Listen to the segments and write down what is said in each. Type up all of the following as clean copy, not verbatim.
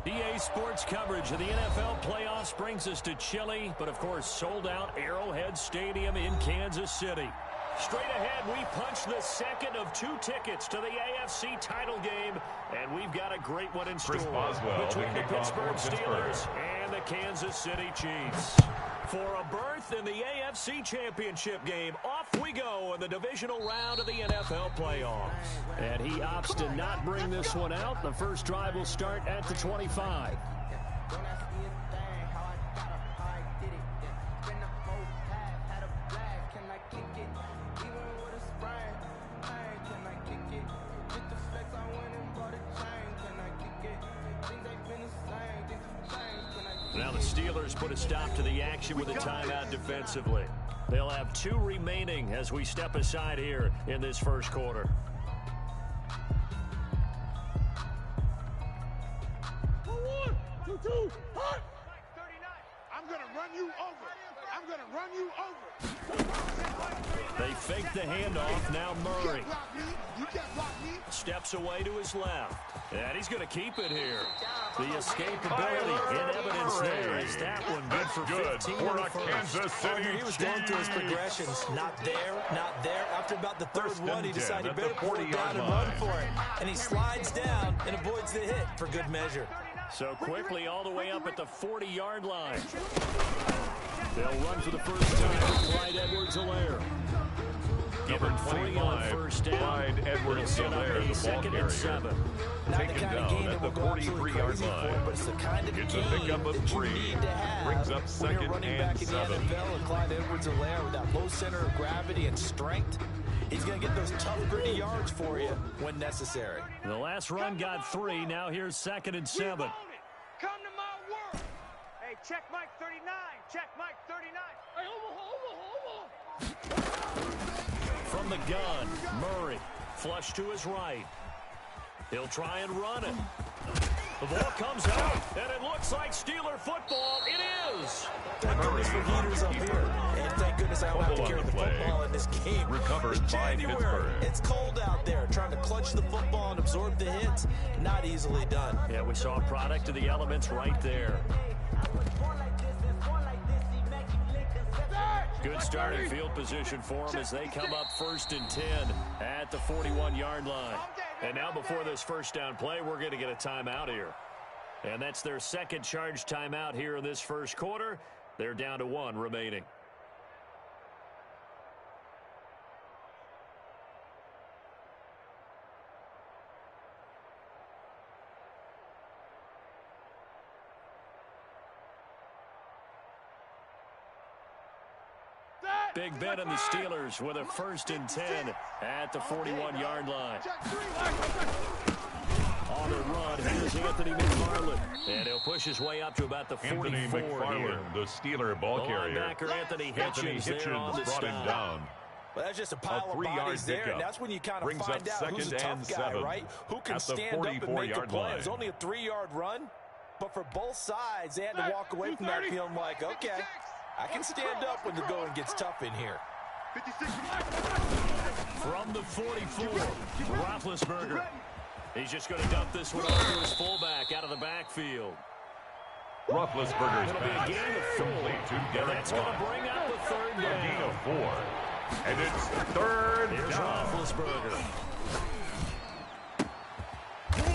EA Sports coverage of the NFL playoffs brings us to chilly, but of course sold-out Arrowhead Stadium in Kansas City. Straight ahead, we punch the second of 2 tickets to the AFC title game, and we've got a great one in store between the Pittsburgh Steelers and the Kansas City Chiefs. For a berth in the AFC Championship game, off we go in the divisional round of the NFL playoffs. And he opts to not bring this one out. The first drive will start at the 25. Now the Steelers put a stop to the action with a timeout defensively. They'll have 2 remaining as we step aside here in this first quarter. 1, 2, 2, hot! 39. I'm going to run you over. I'm going to run you over. They fake the handoff. Now Murray You can't block me. steps away to his left. And he's going to keep it here. The escapability in evidence there. Is that one good for 15 for a Kansas City He was going through his progressions. Not there, not there. After about the third one, he decided he better pull it down and run for it. And he slides down and avoids the hit for good measure. So quickly all the way up at the 40-yard line. They'll run for the first time with Clyde Edwards-Helaire. Number 25, first down. Clyde Edwards-Helaire, the ball carrier. Taken down at the 43-yard line. But it's the kind of It's a game pickup of that 3. you need to have Brings up when you're second running and back in the 7. NFL. And Clyde Edwards-Helaire with that low center of gravity and strength, he's going to get those tough, gritty yards for you when necessary. The last run got 3. Now here's 2nd and 7. Come to my world. Hey, check Mike 39. Check Mike 39. Hey, From the gun, Murray, flush to his right. He'll try and run it. The ball comes out, and it looks like Steeler football. It is. Thank goodness for heaters up here. And thank goodness I don't have to carry the football in this game. Recovered It's by January. Pittsburgh. It's cold out there. Trying to clutch the football and absorb the hits, not easily done. Yeah, we saw a product of the elements right there. Good starting field position for them as they come up 1st and 10 at the 41-yard line. And now before this first down play, we're going to get a timeout here. And that's their second charge timeout here in this first quarter. They're down to 1 remaining. Big Ben and the Steelers with a 1st and 10 at the 41-yard line. On the run, here's Anthony McFarland. And he'll push his way up to about the 44 Anthony McFarland, here. the Steeler ball carrier. Linebacker Anthony Hitchens brought him down. Well, that's just a pile of 3-yard bodies there, pickup. and that's when you kind of Brings find up out who's a 2nd tough and guy, 7 right? Who can at the stand up and make a 44-yard play. line. It was only a 3-yard run, but for both sides, they had to walk away from that feeling like, okay, I can stand up when the going gets tough in here. From the 44, Roethlisberger. He's just going to dump this one off to his fullback out of the backfield. Roethlisberger's It'll be a pass gain of 4. complete to And Derek that's going to Carr. bring up the 3rd A gain down. of 4. And it's 3rd Here's down. Roethlisberger.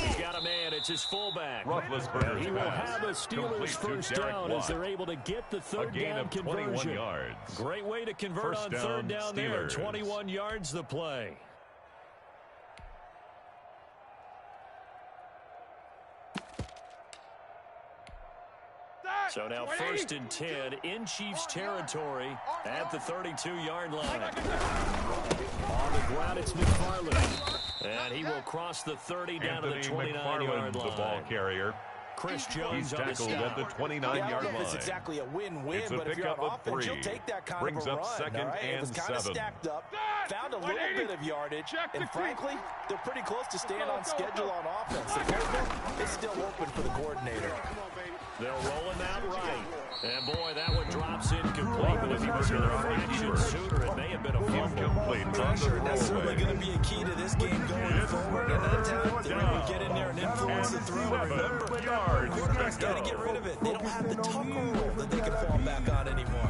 He's got a man. It's his fullback. Roethlisberger's He will pass have a Steelers complete to first Derek down Watt. as they're able to get the A 3rd gain down of 21 conversion. yards. Great way to convert First on 3rd down there. Steelers. 21 yards the play. So now 1st and 10 in Chiefs territory at the 32-yard line. On the ground, it's McFarland. And he will cross the 30 down to the 29-yard line. The ball carrier. Chris Jones He's on the tackled stop. at the 29-yard Yeah, I don't know if line. it's exactly a win-win, It's a but if you're pickup on of offense, 3. you'll take that kind Brings of a up run. 2nd All right? and If it's kind of 7. stacked up, found a little bit of yardage, and frankly, they're pretty close to staying on schedule on offense. The playbook is still open for the coordinator. They'll roll him out right. And boy, that one drops incomplete, but if he was in a fraction sooner, it may have been a fumble. Pressure, that's certainly going to be a key to this game going forward. And that time, they're going to get in there and influence the throw. Remember, quarterback's got to get rid of it. They don't have the tucker rule that they can fall back on anymore.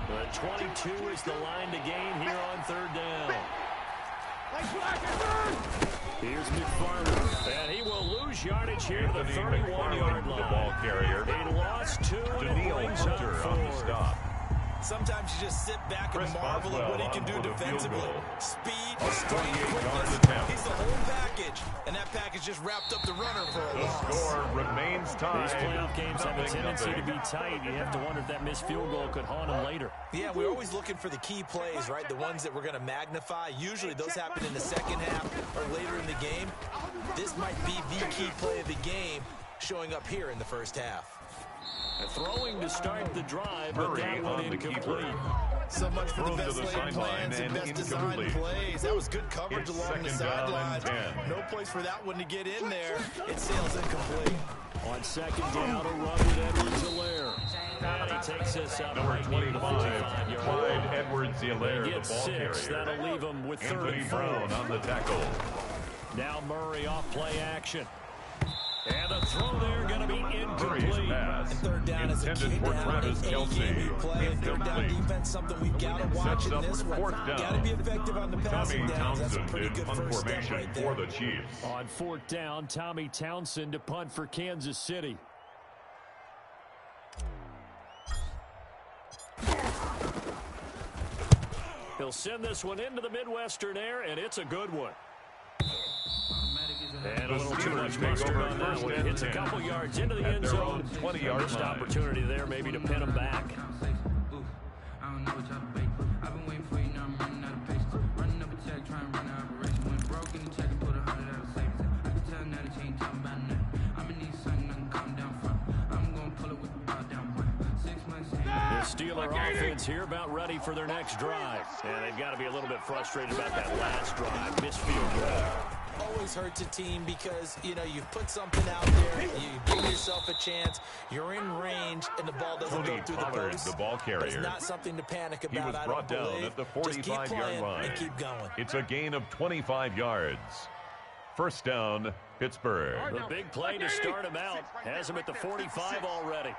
The 22 is the line to gain here on third down. Here's McFarland, and he will lose yardage here to the 31-yard line. The ball carrier. He lost 2, and it brings up 4. Sometimes you just sit back and marvel at what he can do defensively. Speed, strength, quickness. He's the whole package, and that package just wrapped up the runner for a loss. The score remains tied. These playoff games have a tendency to be tight. You have to wonder if that missed field goal could haunt him later. Yeah, we're always looking for the key plays, right? The ones that we're going to magnify. Usually those happen in the second half or later in the game. This might be the key play of the game showing up here in the first half. Throwing to start the drive, but that one incomplete. So much for the best laid plans and best designed plays. That was good coverage along the sidelines. No place for that one to get in there. It sails incomplete. On second down, a run with Edwards-Helaire. And he takes us out Number right 25, Clyde Edwards-Helaire, He gets the ball 6. carrier. That'll leave him with third Anthony and 4. Brown on the tackle. Now Murray off play action. And the throw there going to be Murray's incomplete. pass, And third down is a intended key for down Travis in Kelce. any game you play. And third down Incomplete. defense, something we've got to watch Sets in up this one. fourth down. Got to be effective on the passing Tommy downs. That's a Townsend pretty in good punt first step formation right there. for the Chiefs. On fourth down, Tommy Townsend to punt for Kansas City. He'll send this one into the Midwestern air, and it's a good one. And a little too much mustard on that one. Hits a couple yards into the end zone. 20-yard Missed line. opportunity there maybe to pin him back. The Steeler offense here about ready for their next drive. And they've got to be a little bit frustrated about that last drive. Missed field goal. Always hurts a team because, you know, you've put something out there, you give yourself a chance, you're in range, and the ball doesn't go through the post. The ball carrier. It's not something to panic about. He was brought down at the 45-yard line. And keep going. It's a gain of 25 yards. First down, Pittsburgh. The big play to start him out. Has him at the 45 already.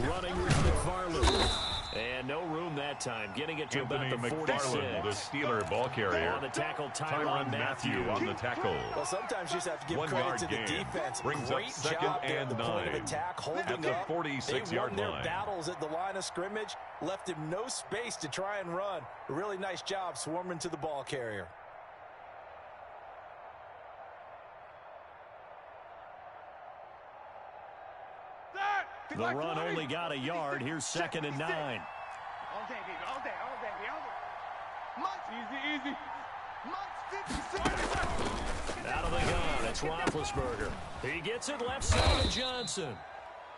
Running with McFarland. And no room that time. Getting it to Anthony about the 46. McFarland, the Steeler ball carrier. On the tackle, Tyrann Mathieu on the tackle. Well, sometimes you just have to give 1 credit yard to the gain. defense. Brings Great up second job there at and the point of 9. attack, holding At the up. 46-yard They won line. their battles at the line of scrimmage, left him no space to try and run. A really nice job swarming to the ball carrier. The run only got a yard. Here's second and 9. All day, baby. All day, all day, baby. All day. Easy, easy. Out of the gun, it's Roethlisberger. He gets it left side to Johnson.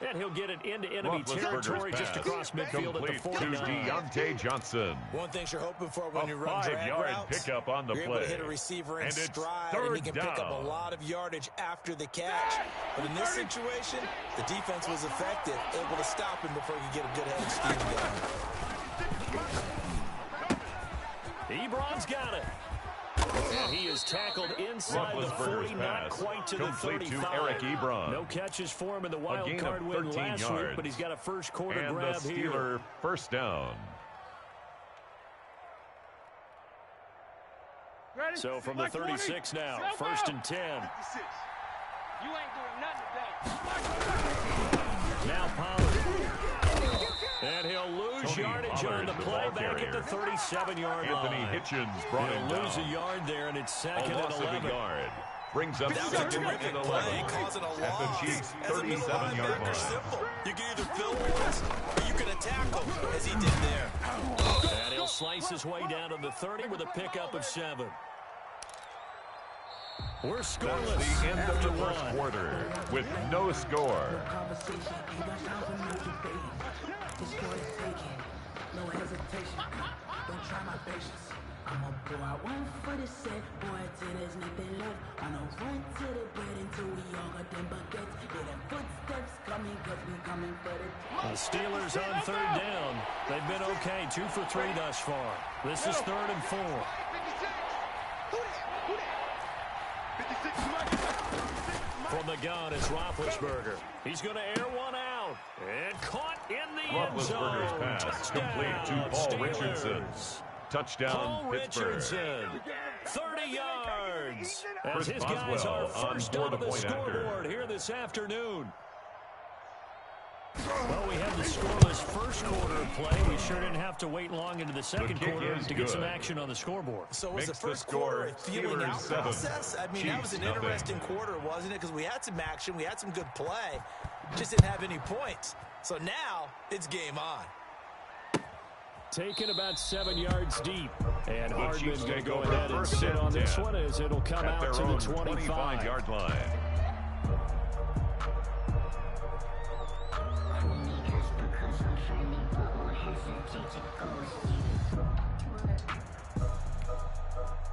And he'll get it into enemy territory just across midfield at the 49. To Deontay Johnson. One thing you're hoping for when you run 5 drag yard routes, pickup on the you're play. able to hit a receiver in And it's stride, third and he can pick up down. a lot of yardage after the catch. But in this situation, the defense was effective, able to stop him before he could get a good head of steam going. Ebron's got it. And he is tackled inside the 40, not quite to the 35. To Eric Ebron. No catches for him in the wild card win last week, but he's got a first quarter and grab the Steeler here. first down. Ready? So from the 36 now, first and 10. You ain't doing nothing today. Now Pollard. And he'll lose Tony yardage Pollard, on the the play ball back at the carrier. 37-yard line. Anthony Hitchens brought him He'll down. lose a yard there, and it's A second and loss of 11. a yard. Brings up That was a second terrific and play, 11. causing a At loss. the Chiefs' As a middle 37-yard linebacker, line. simple. You can either fill holes or you can attack them, as he did there. And he'll slice his way down to the 30 with a pickup of 7. We're scoreless That's the end of after the first one. quarter with no score. I'ma pour out one for the set, boy, till there's nothing left. I'ma run to the bed until we all got them buckets. Hear them footsteps coming, cause we coming for the Steelers on third down. They've been okay, 2 for 3 thus far. This is 3rd and 4. From the gun is Roethlisberger. He's going to air one out. And caught in the end zone. Roethlisberger's pass complete to Paul Steelers. Richardson. Touchdown, Paul Pittsburgh. Richardson, 30 yards. As Chris his guys Boswell are first on on the the point scoreboard after. here this afternoon. Well, we had the scoreless first quarter of play. We sure didn't have to wait long into the second quarter to get some action on the scoreboard. So was the Makes the first score quarter a feeling Steelers out 7, process? I mean, that was an Chiefs interesting nothing. quarter, wasn't it? Because we had some action, we had some good play, just didn't have any points. So now it's game on. Taken about 7 yards deep. And The Hardman's Chiefs going to take go over ahead and first sit and on this 10 one as it'll come at out their to own the 25. 25-yard line.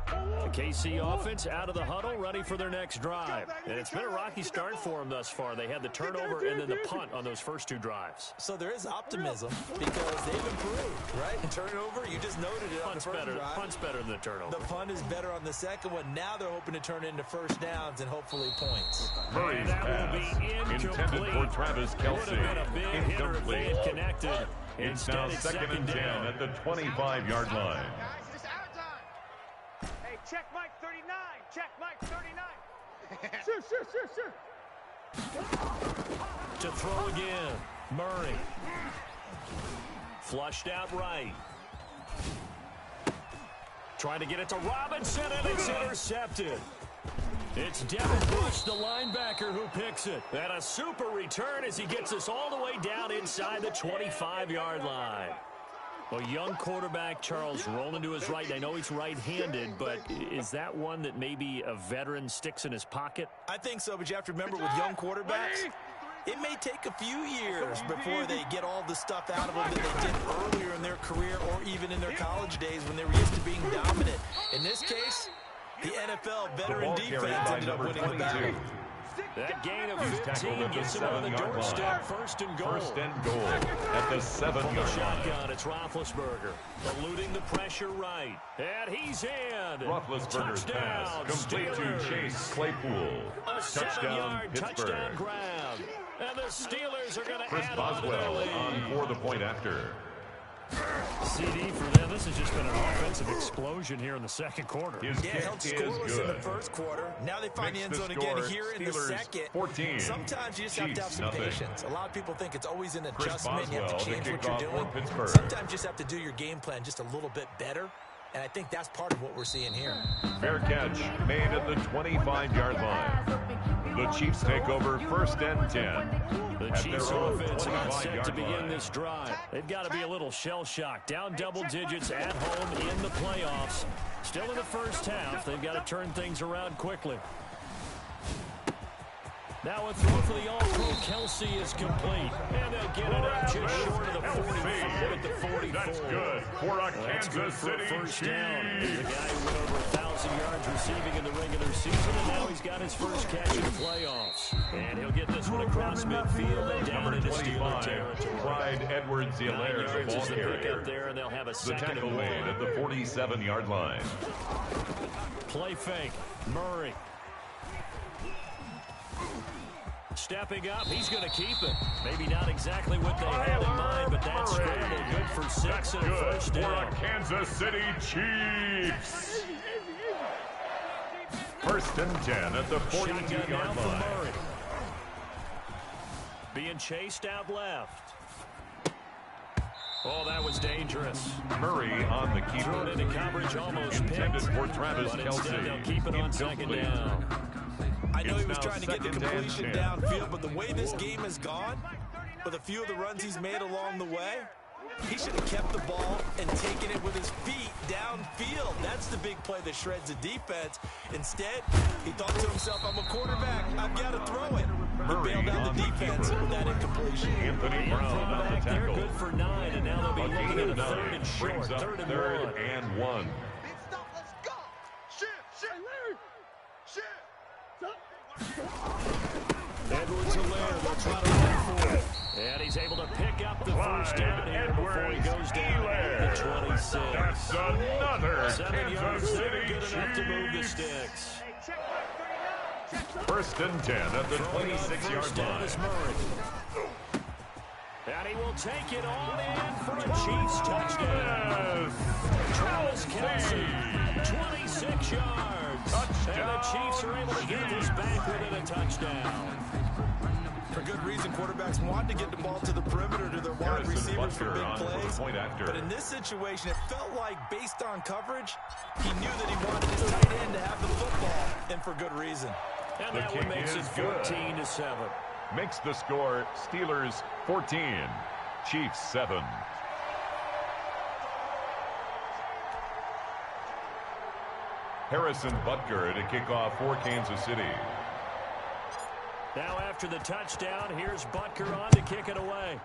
The KC offense out of the huddle, ready for their next drive. And it's been a rocky start for them thus far. They had the turnover and then the punt on those first 2 drives. So there is optimism because they've improved, right? Turnover, you just noted it on the first drive. Punt's better than the turnover. The punt is better on the second one. Now they're hoping to turn it into first downs and hopefully points. Murray's that pass, will be intended for Travis Would have been a Kelce, big hitter if they incomplete. had connected. It's Instead, now it's second and 10 down. at the 25-yard line. It's out of time. Hey, check Mike 39. Check Mike 39. To throw again. Murray. Flushed out right. Trying to get it to Robinson, and it's intercepted. It's Devin Bush, the linebacker, who picks it. And a super return as he gets us all the way down inside the 25-yard line. Well, young quarterback Charles rolling to his right. I know he's right-handed, but is that one that maybe a veteran sticks in his pocket? I think so, but you have to remember with young quarterbacks, it may take a few years before they get all the stuff out of them that they did earlier in their career or even in their college days when they were used to being dominant. In this case, the NFL veteran defense ended up winning the battle. That gain of He's tackled 15 at the gets him on the 7-yard doorstep. line. First and goal. First and goal at the 7-yard From the line. shotgun, it's Roethlisberger. Eluding the pressure right. And he's in. Roethlisberger's Touchdown, pass complete Steelers. to Chase Claypool. A Touchdown, 7-yard touchdown Pittsburgh. grab. And the Steelers are going to Chris add on to their Boswell lead. on for the point after. CD for them. This has just been an offensive explosion here in the second quarter. His Yeah, kick held is scoreless in the good. first quarter. Now they find Makes the end the zone again score here in the Steelers second. 14, Sometimes you just have to have Chiefs some nothing. patience. A lot of people think it's always an Chris adjustment. You have to Boswell, change the what you're kickoff doing. for Pittsburgh. Sometimes you just have to do your game plan just a little bit better. And I think that's part of what we're seeing here. Fair catch made at the 25-yard line. The Chiefs take over first and 10. The at Chiefs their own offense not set to 25-yard begin line. this drive. They've got to be a little shell-shocked. Down double digits at home in the playoffs. Still in the first half. They've got to turn things around quickly. Now a throw for the All-Pro Kelce is complete. And they'll get it up just short of the 45 at the 44. That's good for a That's good Kansas for a City first down. He's the Chiefs. guy who went over 1,000 yards receiving in the regular season, and now he's got his first catch in the playoffs. And he'll get this one across midfield and down Number into Steeler 25, territory. Clyde 9 Edwards-Helaire, the yards ball is the pickup carrier. there, and they'll have a The second tackle and made at one. the 47-yard line. Play fake. Murray. Stepping up, he's going to keep it. Maybe not exactly what they had in mind, but that's scramble good for 6 and a Good first for down. a Kansas City Chiefs. First and 10 at the Shotgun now 42-yard for line. Murray. Being chased out left. Oh, that was dangerous. Murray on the Thrown keeper. into coverage, almost Intended picked. for Travis But instead, Kelce. they'll keep it on second Incomplete. down. I know It's he was now trying to get the second and completion 10. downfield, but the way this game has gone, with a few of the runs he's made along the way, he should have kept the ball and taken it with his feet downfield. That's the big play that shreds the defense. Instead, he thought to himself, I'm a quarterback. I've got to throw it. He bailed out the defense with that incompletion. Anthony Brown on the They're tackle. good for 9, and now they'll be A looking gain at of a third 9 and short. brings up Third and third one. and 1. try to run for it. And he's able to pick up the first down here before he goes down at the 26. That's another 7 yards Kansas there, City good enough to move the Chiefs. sticks. First and 10 at the 26-yard line. And he will take it all in for a Chiefs touchdown. Travis Kelce, 26 yards. Touchdown. And the Chiefs are able to get this back within a touchdown. For good reason, quarterbacks want to get the ball to the perimeter to their wide receivers for big plays. But in this situation, it felt like, based on coverage, he knew that he wanted his tight end to have the football, and for good reason. And that one makes it 14-7. Makes the score Steelers 14, Chiefs 7. Harrison Butker to kick off for Kansas City. Now after the touchdown, here's Butker on to kick it away.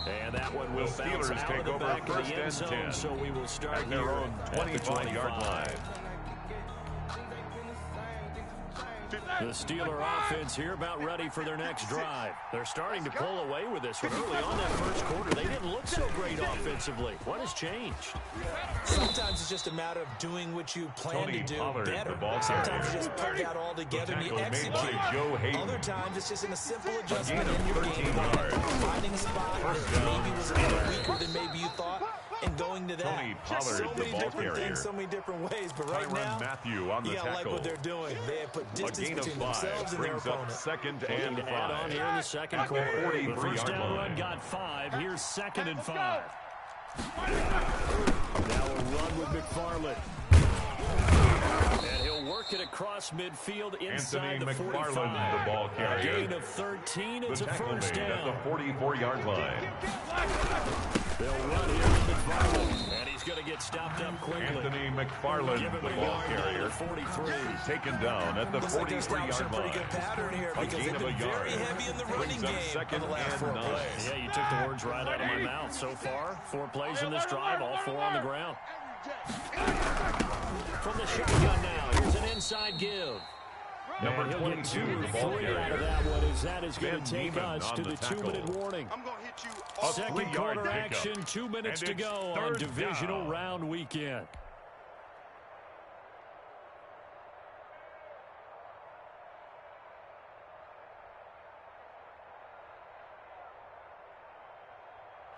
And that one will bounce out of the back of the end zone, so we will start at their own 25-yard line. The Steeler offense here about ready for their next drive. They're starting to pull away with this one. Early on that first quarter, they didn't look so great offensively. What has changed? Sometimes it's just a matter of doing what you plan to do better. Sometimes you just put that all together and you execute. Other times it's just in a simple adjustment in your game plan. Finding a spot that maybe was a little weaker than maybe you thought, and going to that. Just so many different things, so many different ways. But right now, Matthew on the you gotta like what they're doing. They have put distance between themselves and their opponent. Second and 5. Add on here in the second quarter. The first down run got 5. Here's 2nd and 5. Now a run with McFarland. And he'll work it across midfield inside the 45. The ball carrier. Gain of 13. It's a first down. At the 44-yard line. They'll run here with McFarland. And he's going to get stopped up quickly. Anthony McFarland, the ball carrier. 43. Taken down at the 43-yard line. Pretty good pattern here because they've been very heavy in the running game in the last 4 plays. Yeah, you took the words right out of my mouth. So far, 4 plays in this drive, all 4 on the ground. From the shotgun now, here's an inside give. Number 22, the ball carrier. Out of that one is that is going to take us to the 2-minute warning. I'm going to hit you. Second quarter action, 2 minutes to go on divisional round weekend.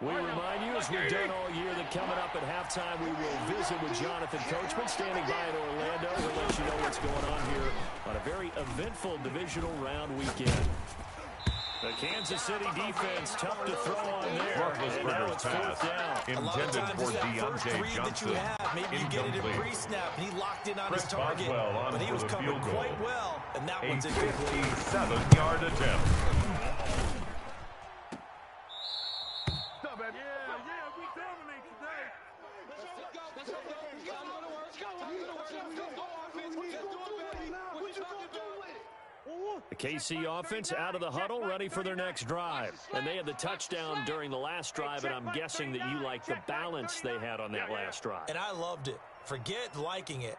We remind you, as we've done all year, that coming up at halftime, we will visit with Jonathan Coachman, standing by in Orlando. He'll let you know what's going on here on a very eventful divisional round weekend. The Kansas City defense, tough to throw on there. And now it's 4th down. Intended for Deontay Johnson. Maybe you get it in pre-snap, and he locked in on his target, but he was coming quite well, and that one's a 57-yard attempt. The KC offense out of the huddle, ready for their next drive. And they had the touchdown during the last drive, and I'm guessing that you like the balance they had on that last drive. And I loved it. Forget liking it.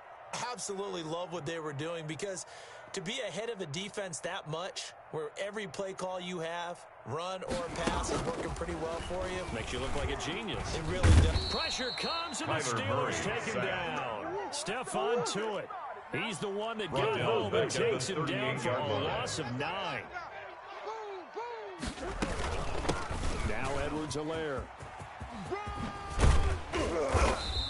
Absolutely love what they were doing, because to be ahead of a defense that much, where every play call you have, run or pass, is working pretty well for you. Makes you look like a genius. It really does. Pressure comes, and the Steelers take him down. Stephon Tuitt. He's the one that got home and takes him down for a loss of 9. Now Edwards-Helaire.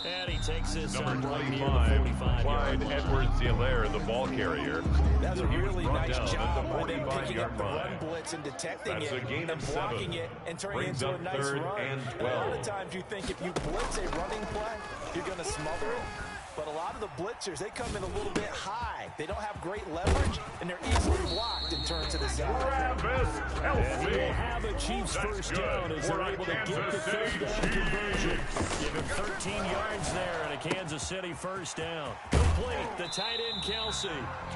And he takes this Number right 25, Clyde Edwards-Helaire, the ball carrier. That's a really nice job by them picking up the run blitz and detecting it and blocking it and turning it into a nice run. A lot of times you think if you blitz a running play, you're going to smother it. But a lot of the blitzers, they come in a little bit high. They don't have great leverage, and they're easily blocked and turned to the side. And they have a Chiefs first down as they're able to get the third down conversion. Give him 13 yards there and a Kansas City first down. Complete, the tight end Kelce.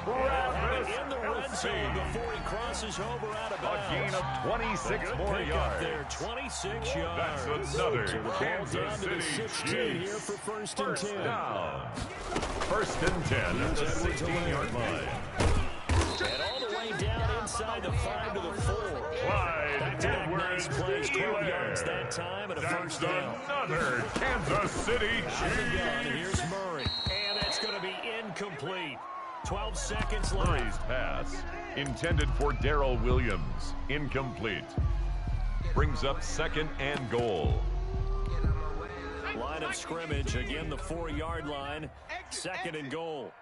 And in the red zone before he crosses over out of bounds. A gain of 26 more yards. There, 26 yards. That's another Kansas down to the City 16 Chiefs. here for first and 10. Down. First and 10 at the 16-yard line. And all the way down inside the 5 to the 4. Clyde Back-to-back nice plays, 12 Edwards-Helaire. yards that time, and a first down. Another Kansas City Out of the gun, Chiefs. here's Murray. And that's going to be incomplete. 12 seconds Murray's left. pass, intended for Darrell Williams, incomplete. Brings up 2nd and goal. Line of scrimmage, again the 4-yard line. 2nd and goal.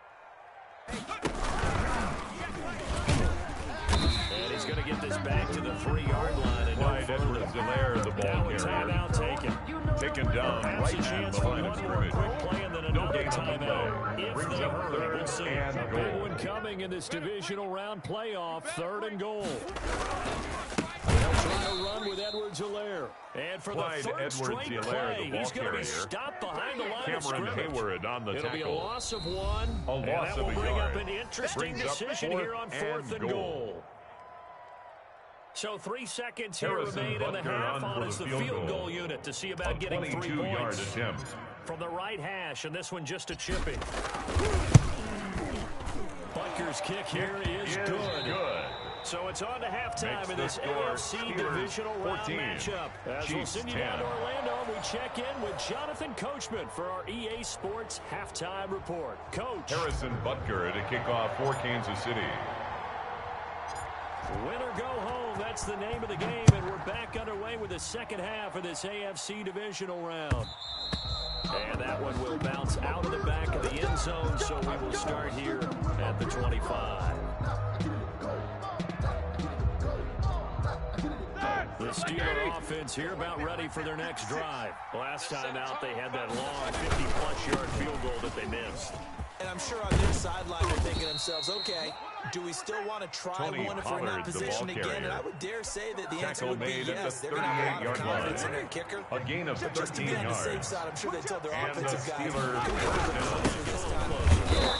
And he's going to get this back to the 3-yard line. And Clyde Edwards-Helaire, the ball now a timeout taken. Taken down Perhaps right a chance at the for line of one more scrimmage. quick play and then No another gain on the timeout. play. If Brings they up hurry, 3rd we'll see. and A big goal. one coming in this divisional round playoff. 3rd and goal. They'll try to run with Edwards-Helaire. And for Clyde the 3rd straight Edwards-Helaire, play, the ball he's going to be carrier. stopped behind the line of Cameron scrimmage. Hayward on the It'll be a tackle. loss of 1. A And loss that of will a bring yard. up an interesting Brings up decision 4th here on 4th and and goal. So 3 seconds here Harrison remain in the Butker half on on for as the the field field goal. goal unit to see A about getting 3 22-yard points. attempt. From the right hash, and this one just a chipping. Butker's kick here is good. So it's on to halftime Makes in the this score AFC Steelers divisional round 14, matchup. As we'll Chiefs send you 10. down to Orlando, we check in with Jonathan Coachman for our EA Sports halftime report. Coach. Harrison Butker to kick off for Kansas City. Win or go home, that's the name of the game, and we're back underway with the second half of this AFC divisional round. And that one will bounce out of the back of the end zone, so we will start here at the 25. The Steeler offense here about ready for their next drive. Last time out, they had that long 50-plus yard field goal that they missed. And I'm sure on their sideline they're thinking to themselves, okay, do we still want to try Tony one if we're in that Pollard, the position ball again? carrier. And I would dare say that the answer Tackle would be made at yes. the They're going to have a lot of 38-yard confidence line. in their kicker. A gain of But just to 13 be on the safe yards. side, I'm sure they told their And the offensive guys, Steelers this time.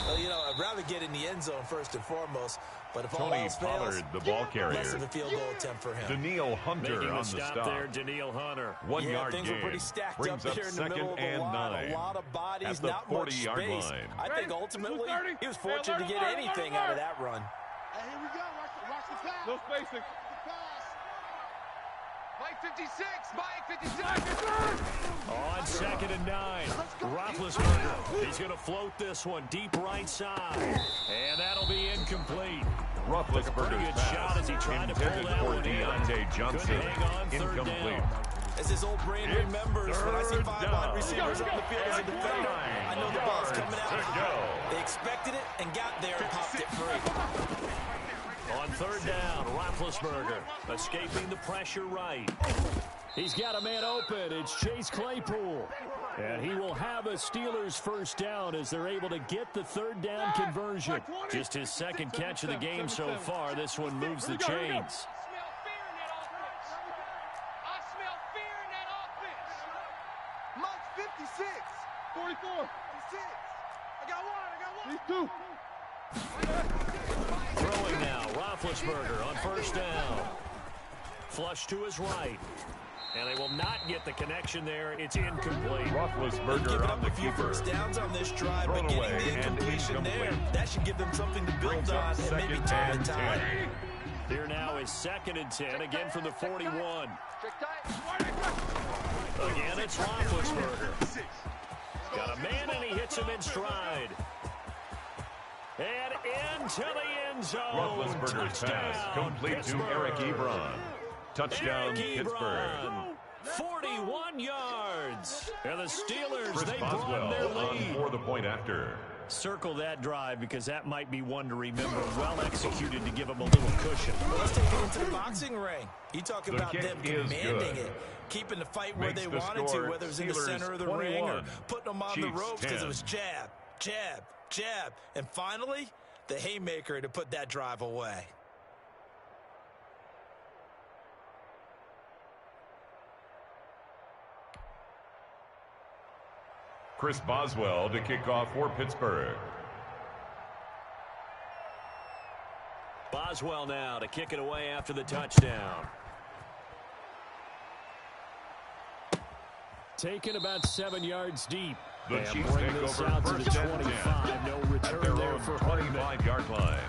Well, you know, I'd rather get in the end zone first and foremost. But if all Tony else fails, Pollard, the ball carrier. less of a field goal attempt for him. Daniil Hunter Making on the the stop stop. there, Daniil Hunter. 1 yard things gain. were pretty stacked Brings up there in the middle 2nd of the and line. 9. A lot of bodies, At the not much 40-yard space. line. I think ultimately he was fortunate to get anything out of that run. Hey, here we go. Watch the pass. No spacing. Mike 56, Mike 56. On 2nd and 9, Roethlisberger. He's going to float this one deep right side. And that'll be incomplete. Pretty Roethlisberger's good shot as he pass tried to pull intended that for one in. Deontay Johnson. Couldn't hang on, 3rd Incomplete. down. As his old brain It's remembers, when I see 5 third wide down. receivers on the field as a defender, I know the ball's yards coming out to high. go. They expected it and got there and popped it free. On 3rd down, Roethlisberger escaping the pressure right. He's got a man open. It's Chase Claypool. And he will have a Steelers first down as they're able to get the 3rd down conversion. Just his 2nd catch of the game so far. This one moves the chains. I smell fear in that offense. Mike's 56. 44. 56. I got one. These two. Throwing now, Roethlisberger on 1st down. Flush to his right. And they will not get the connection there. It's incomplete. Roethlisberger Giving on up the a few keeper. first downs on this drive, Thrown but getting away the and incompletion there, incomplete. that should give them something to build Brings up on and maybe 2nd turn and the tide. 10. Here now is 2nd and 10, again from the 41. Check tight. Again, it's Roethlisberger. Got a man, and he hits him in stride. And into the end zone. Roethlisberger's pass complete to Eric Ebron. Touchdown, Eric Pittsburgh. Ebron, 41 yards. And the Steelers, Chris they broaden their Boswell on lead. for the point after. Circle that drive because that might be one to remember. Well executed to give them a little cushion. Well, let's take it into the boxing ring. You talk The about kick them is commanding good. it, keeping the fight where Makes they the wanted score to, whether it was in the Steelers center of the ring or 21, putting them on the Chiefs ropes because 10. it was jab, jab, jab. And finally, the haymaker to put that drive away. Chris Boswell to kick off for Pittsburgh. Boswell now to kick it away after the touchdown. Taken about 7 yards deep. The And Chiefs bring take this over out to the first and 25. 10 No at return their there own for Hardman. 25-yard line.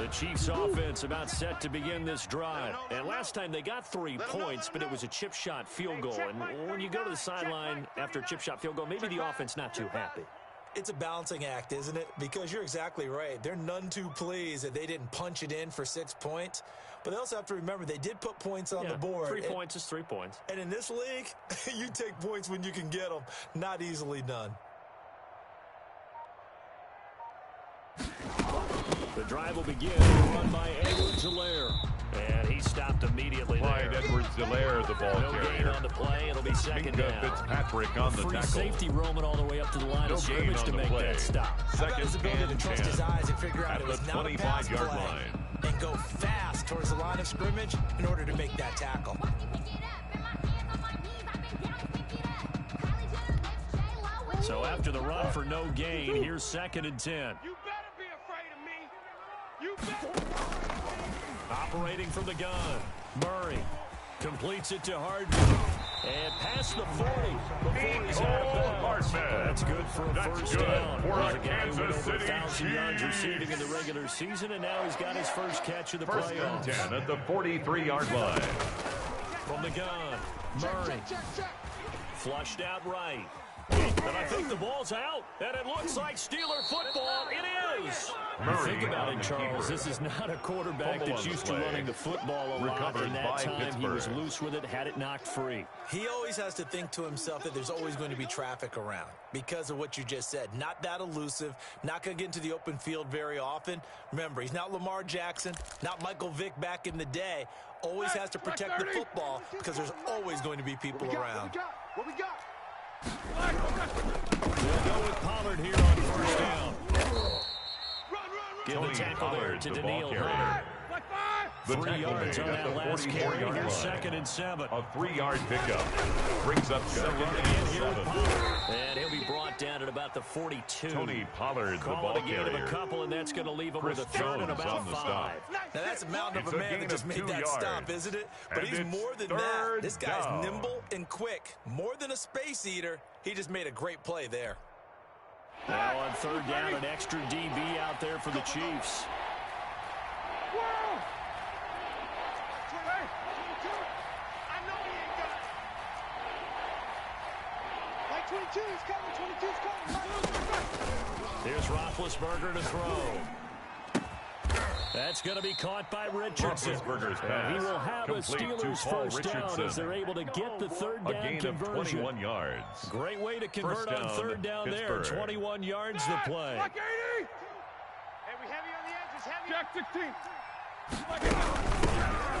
The Chiefs offense about set to begin this drive. And last time they got 3 points, but it was a chip shot field goal. And when you go to the sideline after a chip shot field goal, maybe the offense not too happy. It's a balancing act, isn't it? Because you're exactly right. They're none too pleased that they didn't punch it in for 6 points. But they also have to remember they did put points on the board. 3 points is 3 points. And in this league, you take points when you can get them. Not easily done. The drive will begin. Run by Edwards-Helaire. And he stopped immediately Clyde there. Edwards-Helaire, the ball No carrier. gain on the play. It'll be second Minka down. Fitzpatrick on the Free tackle. safety roaming all the way up to the line of scrimmage to make that stop. Second His ability to and trust 10 his eyes and figure out at it the was not a pass 25-yard play. line. And go fast towards the line of scrimmage in order to make that tackle. So after the run for no gain, here's second and 10. You better be afraid of me. You better. Operating from the gun, Murray completes it to Hardman. And past the 40 before he's out of bounds. That's good for a first down. For There's a a guy who went Kansas over City 1,000 yards Chiefs. receiving in the regular season, and now he's got his first catch of the First and playoffs. 10 at the 43-yard line. From the gun, Murray flushed out right. And I think the ball's out, and it looks like Steeler football. It is. Murray Think about on it, the Charles. keeper. This is not a quarterback Fumble that's on used the to play. running the football a lot, Recovered and by that time he was Pittsburgh. loose with it, had it knocked free. He always has to think to himself that there's always going to be traffic around because of what you just said. Not that elusive, not going to get into the open field very often. Remember, he's not Lamar Jackson, not Michael Vick back in the day. Always has to protect the football because there's always going to be people around. What we got? They'll go with Pollard here on first down. Give the Tony tackle there Pollard, to the ball Daniil carrier. Hunter. The 3 tackle yards made on at that the last 44-yard carry. line. Here's second and 7. A 3-yard pickup. Brings up second Again and here with 7. Pollard. And he'll be brought down at about the 42. Pollard, the Call ball it a gain of a carrier. couple, and that's going to leave him Chris with a third and Jones about on the 5. stop. Now that's a mountain It's of a a man gain that just of made 2 that yards. stop, isn't it? But And he's it's more than that. third This guy's down. nimble and quick. More than a space eater. He just made a great play there. Now on third down, an extra DB out there for the Chiefs. I know he ain't got it. Like 22, he's coming. 22's coming. Here's Roethlisberger to throw. That's going to be caught by Richardson. Roethlisberger's And he pass. will have a Complete to Steelers Paul first down Richardson. as they're able to get the third A down gain of conversion. 21 yards. Great way to convert First on down, third down there. Pittsburgh. 21 yards the play. Hey, we heavy on the edges. Heavy. Jack 16.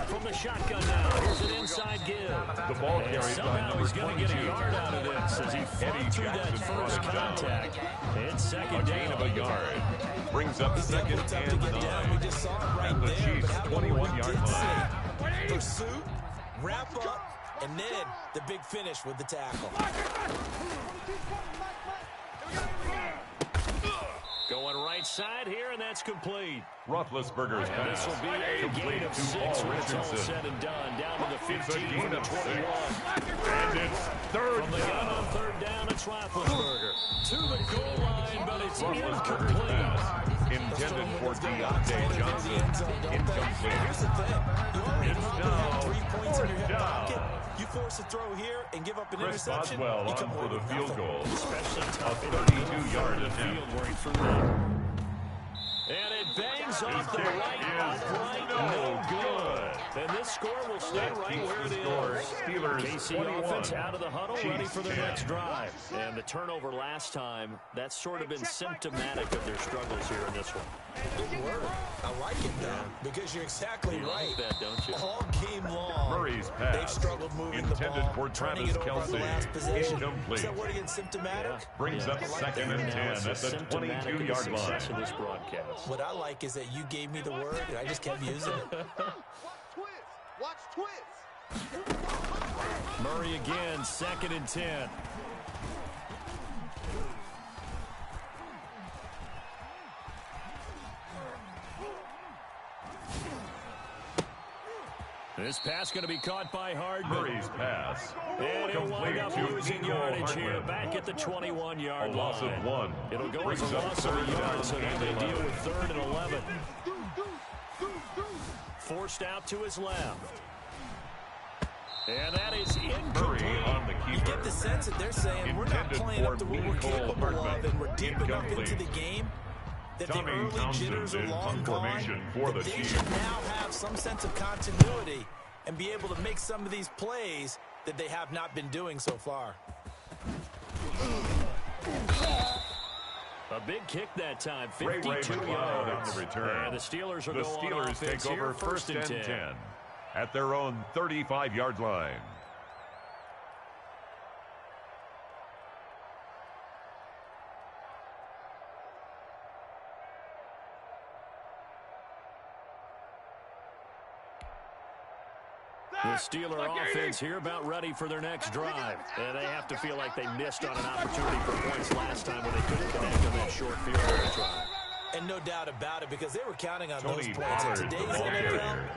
From the shotgun now, here's an inside give. The ball And carried by somehow number he's going to 22. get a yard out of this as he fought through that Jackson first brought him down. contact. It's A second gain of a down. yard. Brings up second Tough to and get down. We 9. just saw it right At the there. Chiefs' But how about what we 21-yard did line. see? Pursuit, wrap up, and then the big finish with the tackle. Going right side here, and that's complete. Roethlisberger's And this pass. will be a Complete gain of to 6 Paul when it's all Richardson. said and done. Down to the It's a 15 gain from the of 21. 6. And it's third From the gun on down. third down, it's Roethlisberger. To the goal line, but it's Roethlisberger's incomplete. pass. Intended for Deontay Johnson. Incomplete. Here's the thing. You already It's probably now have 3 points in your hip fourth down. pocket. You force a throw here and give up an Chris interception. Boswell you on come for away the with field nothing. goal. Especially tough A in the 32-yard field attempt. where he threw that. And it bangs off the kick right is upright, no no good. And this score will stay That right keeps where the it score. is. Steelers KC 21. offense out of the huddle, ready Chiefs for their 10. next drive. And the turnover last time, that's sort of been symptomatic of their struggles here in this one. Good word. I like it, though, because you're exactly You right. like that, don't you? All game long, Murray's pass. they've struggled moving the Intended ball, for turning Travis it over on the Kelce. last possession. Incomplete. Is that word again symptomatic? Brings up second and 10 It's a at the symptomatic of the 22-yard success line. of this broadcast. What I like is that you gave me the word, and I just kept using it. Watch twist. Murray again, second and 10. This pass going to be caught by Hardman. Murray's pass. And he'll wind Complete up to losing Nico yardage here Hardman. back at the 21-yard A line. loss of 1. It'll go Brings as a up loss of a third yard, down so now and they deal 11. with third and 11. Forced out to his left. And that is Murray incomplete. on the keeper. You get the sense that they're saying we're not Intended playing up for to what we're Nicole capable Hartman. of, and we're deep enough into Incomplete. the game that Tommy the early Townsend jitters are in long formation gone. for That the they Chiefs. should now have some sense of continuity and be able to make some of these plays that they have not been doing so far. A big kick that time, Ray 52 McLeod yards. on the return. And the Steelers are The going Steelers offense take over here, first and 10 at their own 35-yard line. The Steeler offense here about ready for their next drive. And they have to feel like they missed on an opportunity for points last time when they couldn't connect on that short field goal drive. And no doubt about it, because they were counting on Tony those points. In Pollard, the today's ball NFL, carrier.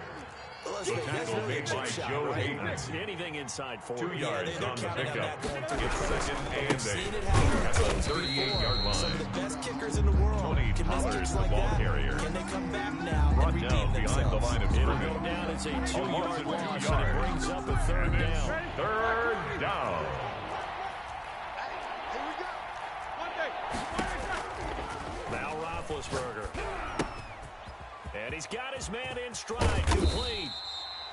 let's face it, that's Tackle really a made by chip shot, Joe right? Hayden. Anything inside 40. 2 yards they're on the counting on pickup. that going through It's the second press. and Seen 8 it happen at to the teams 38-yard before. Some of line. the best kickers in the world Tony can miss Pollard, kicks the like ball that. carrier. Can they come back now Brought and down redeem behind the themselves? line of It'll scrimmage. go down as a A 2-yard loss of 2 loss, and it yards. brings up a third And down. it's third down. Here we go. Monday. Now Roethlisberger. And he's got his man in stride, complete.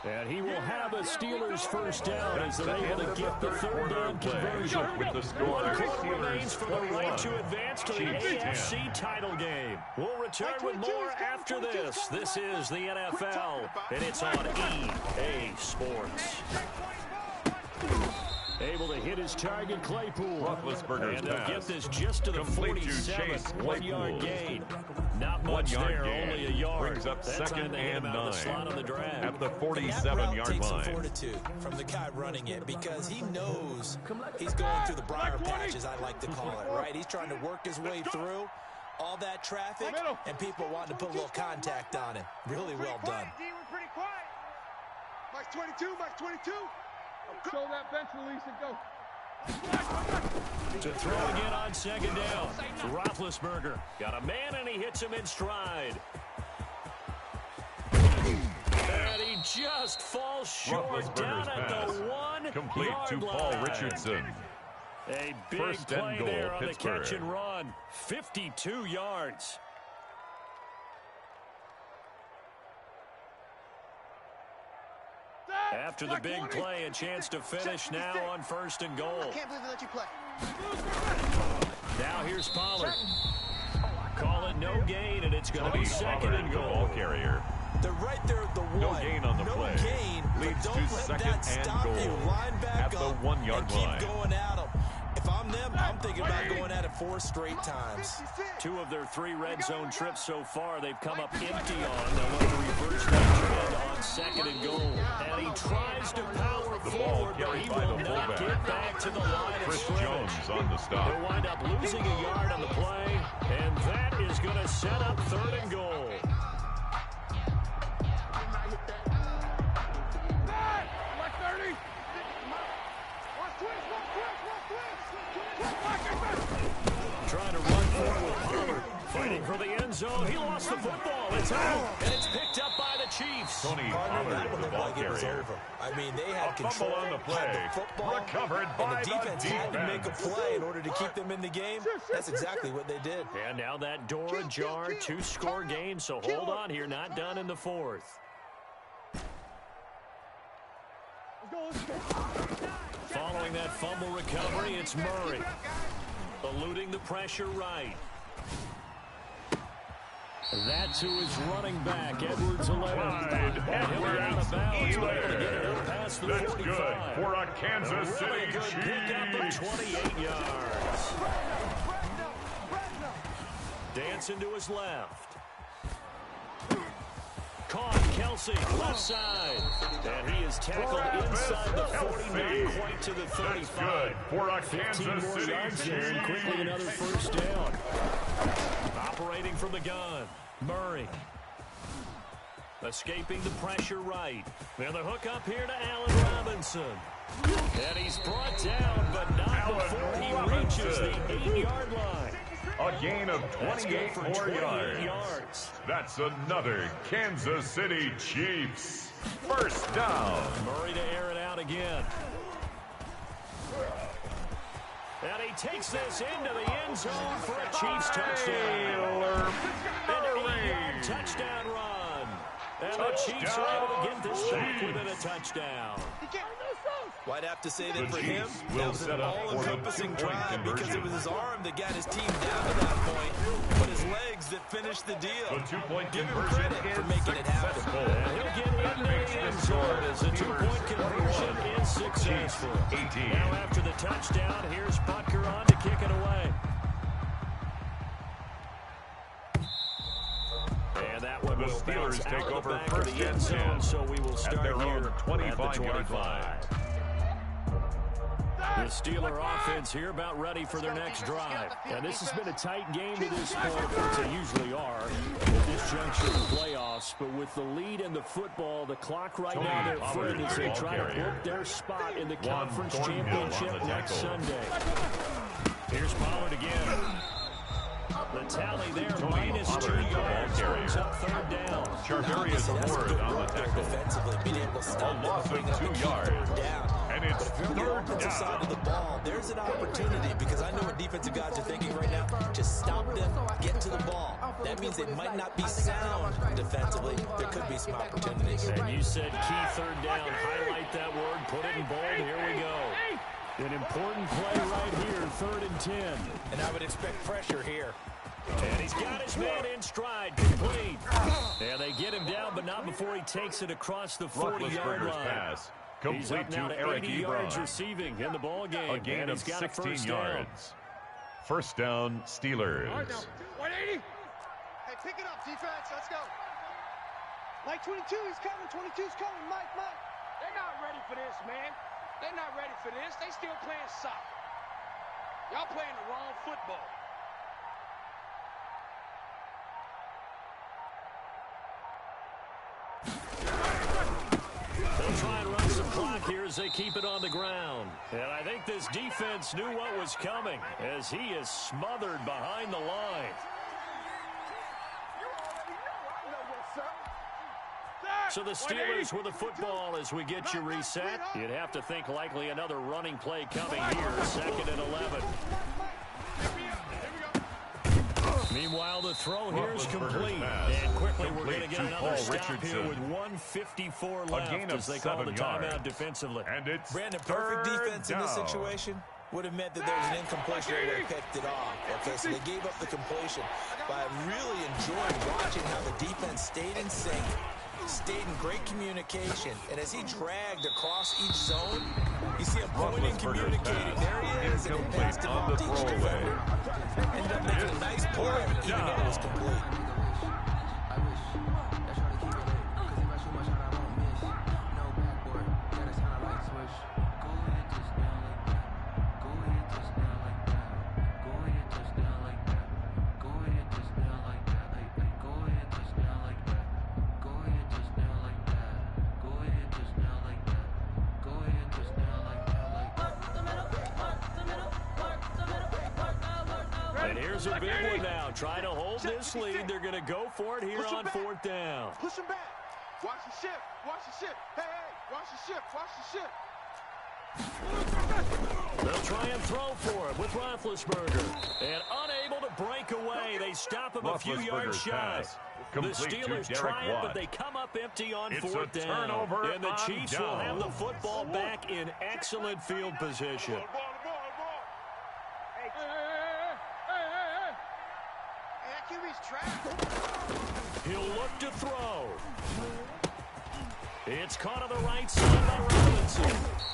And he will have a Steelers first down as they're able to get the third down conversion. With the score, One quarter Steelers remains for the right 41. to advance to the Chiefs 10. AFC title game. We'll return with more after this. This is the NFL, and it's on EA Sports. Able to hit his target, Claypool. Roethlisberger's And they'll pass. get this just to the Complete to 47. Chase 1-yard Claypool. gain. Not 1 much yard there, gain. only a yard. Brings up That time second they hit him and out of the slot on the 9 drag. at the And that route 47-yard takes some line. fortitude from the guy running it, because he knows he's going through the briar patch, as I like to call it, right? He's trying to work his way through all that traffic and people wanting to put a little contact on it. Really well done. D, we're pretty quiet. Mike 22, Mike 22. Show that bench release and go. To throw again on second down. Roethlisberger got a man, and he hits him in stride. And he just falls short down at pass. the 1-yard Complete to Paul line. Richardson. A big First and play goal, there on Pittsburgh. the catch and run. 52 yards. After the big play, a chance to finish now on first and goal. Can't believe they let you play. Now here's Pollard. Call it no gain, and it's going to Tony be second Pollard, and the goal. ball carrier. They're right there at the one. No gain on the no play. gain, Leads but to don't let second that and stop goal you. Line back at the up 1-yard and keep line. going at them. If I'm them, I'm thinking about going at it 4 straight times. 2 of their 3 red zone trips so far, they've come up empty on. They'll want to reverse that trend on second and goal. And he tries to power The ball forward, but carried he by will the not fullback. get back to the line of Chris scrimmage. Jones on the stop. They'll wind up losing a yard on the play, and that is going to set up third and goal. Like 30. Trying to run forward with Pollard. Fighting for the end zone. He lost the football. It's out, and it's picked up by the Chiefs. Tony Partner, that Pollard, one the looked ball like it was carrier. over. I mean, they had A control fumble on the play. had the football, Recovered and by the the defense had to make a defense. play in order to keep them in the game. That's exactly what they did. And now that door ajar, 2-score game, so hold on here, not done in the 4th. Following that fumble recovery, it's Murray. Eluding the pressure right. That's who is running back, Edwards 11. Wide, And he'll be out of bounds, but able to get it out Edwards. past the That's 45. good for a Kansas Really City good pickup of Chiefs. 28 yards. Dancing to his left. Caught, Kelsey, left side. And he is tackled inside the 49, quite to the 35. That's good for a 15 Kansas more City yards there, and quickly another first down. Operating from the gun, Murray. Escaping the pressure right. And the hook up here to Allen Robinson. And he's brought down, but not Allen before he Robinson. reaches the 8-yard line. A gain of 28 more yards. That's another Kansas City Chiefs first down. Murray to air it out again. And he takes this into the end zone for a Chiefs touchdown. An 8-yard touchdown run. And the Chiefs are able to get this back within a touchdown. Well, I'd have to say that for him, that was an all-encompassing drive because it was his arm that got his team down to that point, but his legs that finished the deal. The two-point Give him conversion credit for is making it happen. And he'll get into the end zone as the two-point conversion is successful. 18. Now after the touchdown, here's Butker on to kick it away. And that one will bounce out of the back of the end zone, so we will start here at the 25. The Steeler offense here about ready for their next drive. And this has been a tight game to this point, as they usually are at this juncture of the playoffs. But with the lead in the football, the clock right now they're footing as they try to book their spot in the conference championship next Sunday. Here's Pollard again. The tally there, -2 yards, brings up third down. Charvarius Ward on the tackle. Defensively, being able to stop A loss of 2 yards. And it's but if you're on the offensive side of the ball, there's an opportunity because I know what defensive guys are thinking right now. Just stop them, get to the ball. That means they might not be sound defensively. There could be some opportunities. And you said key third down. Highlight that word, put it in bold. Here we go. An important play right here, 3rd and 10. And I would expect pressure here. And he's got his man in stride, complete. And they get him down, but not before he takes it across the 40-yard line. Pass. He's up Complete now to to Eric 80 yards Ebron. receiving in the ball game. A gain and of he's got 16 a first yards. First down, Steelers. 180. Hey, pick it up, defense. Let's go. Mike 22, he's coming. 22's coming. Mike. They're not ready for this, man. They're not ready for this. They still playing soccer. Y'all playing the wrong football. They'll try and run some clock here as they keep it on the ground. And I think this defense knew what was coming as he is smothered behind the line. So the Steelers with the football as we get you reset. You'd have to think likely another running play coming here, 2nd and 11. Meanwhile, the throw here is complete. And quickly we're going to get another stop here with 1:54 left as they call the timeout defensively. And it's Brandon, perfect defense in this situation would have meant that there was an incompletion that would have picked it off. Okay, so they gave up the completion. But I really enjoyed watching how the defense stayed in sync, stayed in great communication, and as he dragged across each zone, you see him pointing, communicating. There he is, and he passed it off to each defender. Ended up making a nice play, even though it was complete. And here's a big one now. Trying to hold this lead. They're going to go for it here on 4th down. Push him back. Watch the shift. Watch the shift. Hey, watch the shift. Watch the shift. They'll try and throw for it with Roethlisberger. And unable to break away. They stop him a few yards shy. The Steelers triumph, but they come up empty on 4th down. And the Chiefs will have the football back in excellent field position. He'll look to throw. It's caught on the right side by Robinson.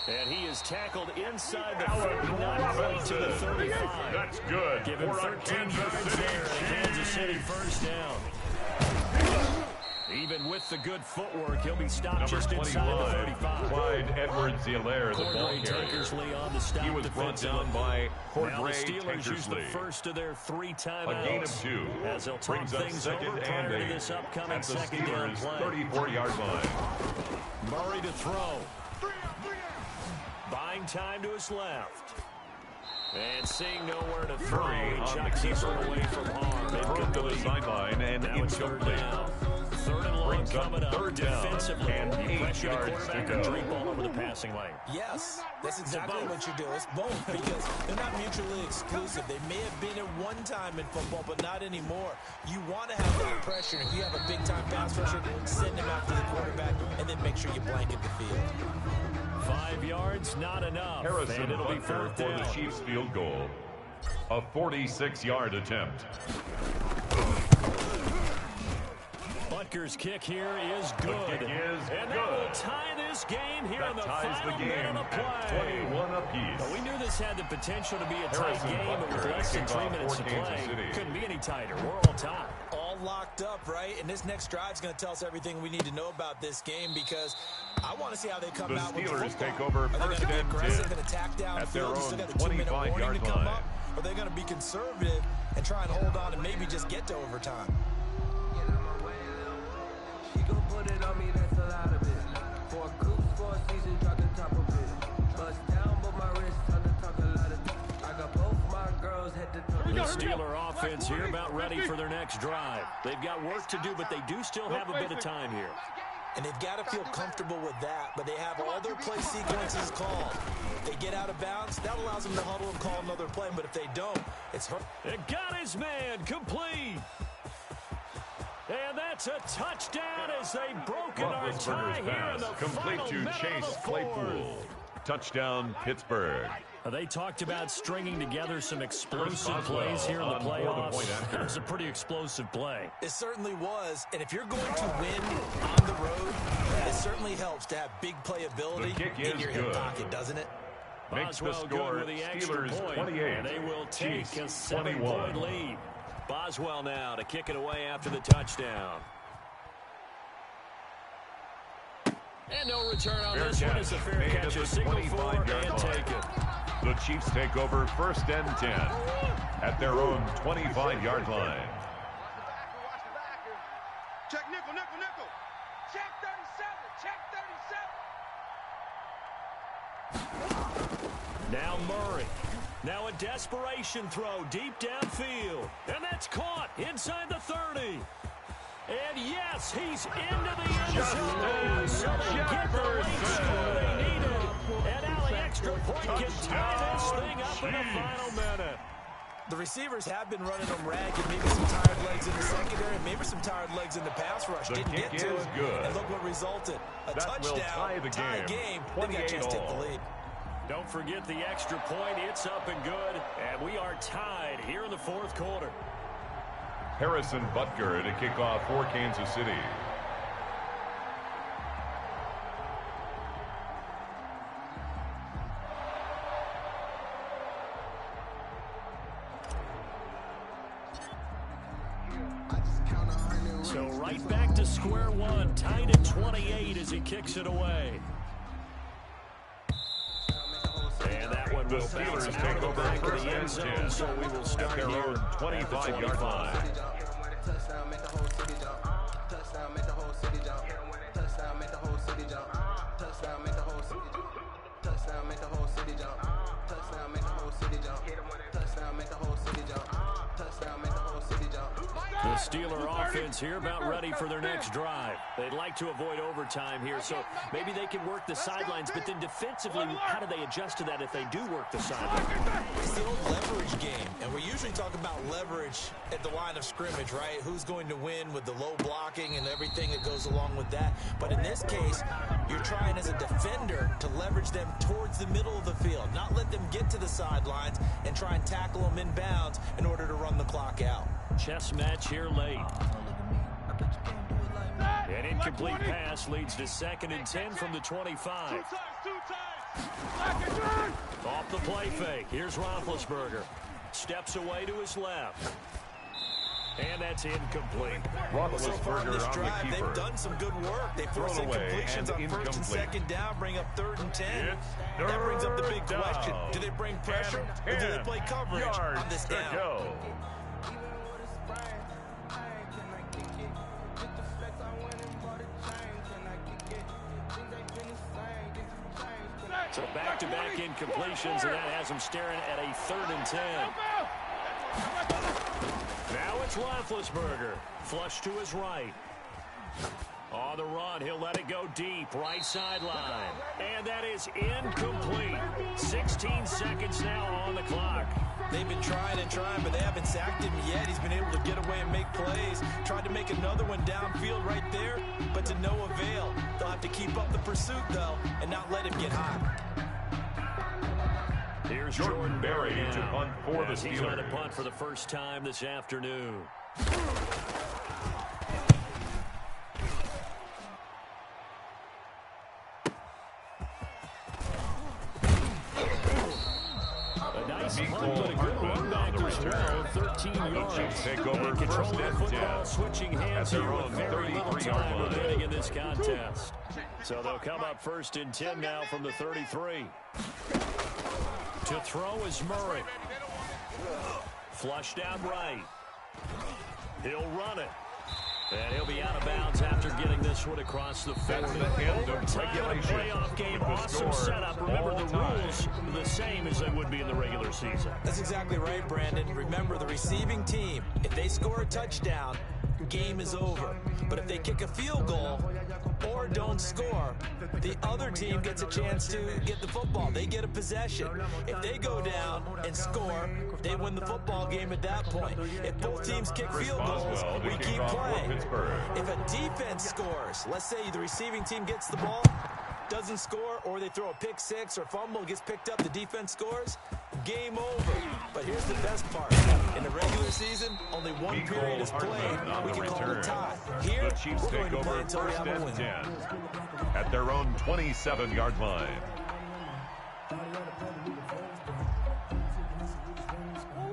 And he is tackled inside the 40, not quite to the 35. That's good. Give him 13 yards there. Kansas City first down. Even with the good footwork, he'll be stopped just inside the 35. Clyde Edwards-Helaire, the ball Cordray carrier. Tankersley on the stop. He was brought down by Now the Steelers use the Tankersley. first of their 3 timeouts. A gain of 2. As they'll talk Brings up things 2nd over and prior to 8 this upcoming at the 2nd down Steelers' play. 34-yard line. Murray to throw. Buying time to his left. And seeing nowhere to throw, Murray he on chucks the this keeper. one away from harm. Thrown to the sideline and Now it's incomplete. Third and long Brings up coming up. third down Defensively, and you 8 pressure the yards to quarterback go. and drink ball over the passing lane. Yes, that's exactly what you do. It's both because they're not mutually exclusive. They may have been at one time in football, but not anymore. You want to have that pressure. If you have a big-time pass rusher, send him after the quarterback, and then make sure you blanket the field. 5 yards, not enough. Harrison and it'll be Butker fourth for down. the Chiefs field goal. A 46-yard attempt. Butker's kick here is The good. kick is and good. that will tie this game here in That the ties final the minute game of play. at 21 apiece. But we knew this had the potential to be a tight Harrison game, but with Butker less than kicks 3 off minutes for to Kansas play, City. couldn't be any tighter. We're all tied. All locked up, right? And this next drive is going to tell us everything we need to know about this game because I want to see how they come The out with the Steelers football. take over Are they first going to be and aggressive 10 and attack at their downfield? own Still got the 2-minute warning 25-yard to come line. up? Or are they going to be conservative and try and hold on and maybe just get to overtime? She gon' put it on me, that's a lot of it. For a cruise, for a season, drop the top of it. Bust down, but my wrist, time to talk a lot of I got both my girls head to toe. The Steeler offense here about ready for their next drive. They've got work to do, but they do still have a bit of time here. And they've got to feel comfortable with that, but they have all their play sequences called. If they get out of bounds, that allows them to huddle and call another play, but if they don't, it's hurt. It got his man complete. And that's a touchdown as they broken our tie Roethlisberger's here in the pass complete final to minute Chase of the Claypool. Touchdown, Pittsburgh. They talked about stringing together some explosive Boswell plays here in the on for the playoffs. point after. It was a pretty explosive play. It certainly was, and if you're going to win on the road, it certainly helps to have big playability The kick in is your hip good. pocket, doesn't it? Makes the Boswell score good with the extra Steelers point, 28. and they will take Chiefs a 7-point lead. Boswell now to kick it away after the touchdown. And no return on this one. It's a fair catch. A signal for and take it. The Chiefs take over first and 10 at their own 25-yard line. Watch the back here. Check nickel, nickel, nickel. Check 37. Check 37. Now Murray. Now a desperation throw deep downfield. And that's caught inside the 30. And yes, he's into the end zone. So they get the late score they needed. And now the extra point can tie this thing up in the final minute. The receivers have been running them ragged. Maybe some tired legs in the secondary, maybe some tired legs in the pass rush. The Didn't kick get to is it. good. And look what resulted. A That will touchdown, tie the game. They've got a chance to take the 28-all. lead. Don't forget the extra point. It's up and good. And we are tied here in the fourth quarter. Harrison Butker to kick off for Kansas City. So right back to square one. Tied at 28 as he kicks it away. And that one The will bounce Steelers out take of the over back of first the end and zone. 10 So we will at start their here own at the 25-yard line. Touchdown, make the whole city jump. Touchdown, make the whole city jump. Touchdown, make the whole city jump. Touchdown, make the whole city jump. Touchdown, make the whole city jump. Touchdown, make the whole city jump. Touchdown, make the whole city jump. Touchdown, make the whole city jump. The Steeler offense here about ready for their next drive. They'd like to avoid overtime here, so maybe they can work the sidelines, but then defensively, how do they adjust to that if they do work the sidelines? It's the old leverage game, and we usually talk about leverage at the line of scrimmage, right? Who's going to win with the low blocking and everything that goes along with that. But in this case, you're trying as a defender to leverage them towards the middle of the field, not let them get to the sidelines and try and tackle them in bounds in order to run the clock out. Chess match here late. An incomplete pass leads to 2nd and 10 from the 25. Two times. Off the play fake. Here's Roethlisberger. Steps away to his left. And that's incomplete. So far in Roethlisberger this on the drive, keeper. they've done some good work. They force Thrown away incompletions on and first and incomplete. 2nd down, bring up 3rd and 10. It's That brings up the big third question. down. Do they bring pressure or do they play coverage yards on this to down? go. So back-to-back incompletions, and that has him staring at a 3rd and 10. Now it's Roethlisberger. Flush to his right. On the run, he'll let it go deep, right sideline. And that is incomplete. 16 seconds now on the clock. They've been trying and trying, but they haven't sacked him yet. He's been able to get away and make plays. Tried to make another one downfield right there, but to no avail. They'll have to keep up the pursuit, though, and not let him get hot. Here's Jordan Berry to punt for the Steelers. He's going to punt for the first time this afternoon. A nice punt, but a good run back as well. 13 yards. Take over first and 10. Switching hands here with very little time remaining in this contest. So they'll come up first and 10 now from the 33. To throw is Murray. Flushed out right. He'll run it. And he'll be out of bounds after getting this one across the 40. Overtime playoff game, awesome setup. Remember, the rules are the same as they would be in the regular season. That's exactly right, Brandon. Remember, the receiving team, if they score a touchdown, game is over. But if they kick a field goal or don't score, the other team gets a chance to get the football. They get a possession. If they go down and score, they win the football game at that point. If both teams kick field goals, we keep playing. If a defense scores, let's say the receiving team gets the ball, doesn't score, or they throw a pick six or fumble, gets picked up, the defense scores, game over. But here's the best part. In the regular season, only one period is played. We can call it a tie. Here, the Chiefs we're going take to play over until we first have a and win. 10 at their own 27-yard line.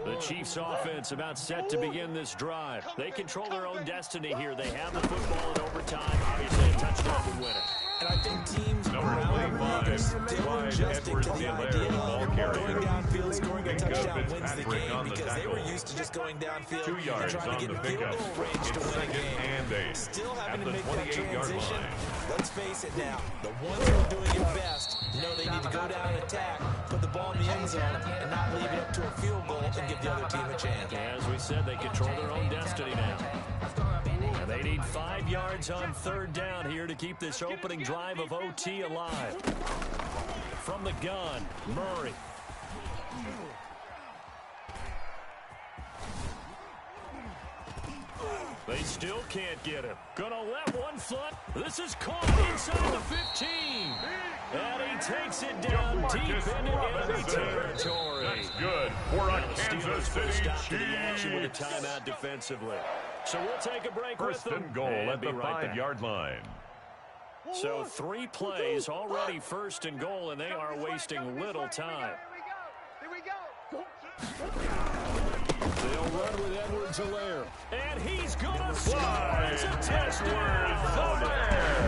The Chiefs offense about set to begin this drive. They control their own destiny here. They have the football in overtime. Obviously, a touchdown would win it. And I think teams around the league are still adjusting to the idea of going downfield, scoring a touchdown wins the game, because they were used to just going downfield and trying to get in field goal range to win a game. Still having to make that transition. Let's face it now, the ones who are doing it best know they need to go down and attack, put the ball in the end zone, and not leave it up to a field goal and give the other team a chance. As we said, they control their own destiny now. And they need 5 yards on 3rd down here to keep this opening drive of OT alive. From the gun, Murray. They still can't get him. Gonna let one foot. This is caught inside the 15. And he takes it down deep into enemy territory. That's good for a Kansas City Stop to the action with a timeout defensively. So we'll take a break First with them. and goal at the 5-yard line. So 3 plays already 1st and goal, and they are wasting little time. Here we go. They'll run with Edwards-Helaire. And he's going to fly. It's a touchdown.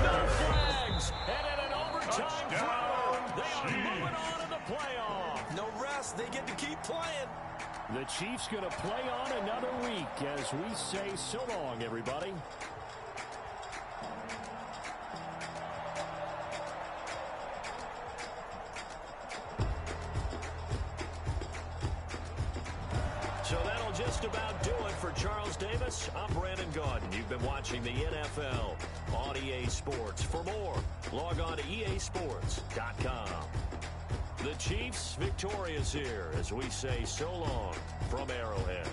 No flags. And in an overtime throw, they are moving on to the playoff. No rest. They get to keep playing. The Chiefs going to play on another week as we say so long, everybody. So that'll just about do it for Charles Davis. I'm Brandon Gaudin. You've been watching the NFL on EA Sports. For more, log on to easports.com. The Chiefs victorious here as we say so long from Arrowhead.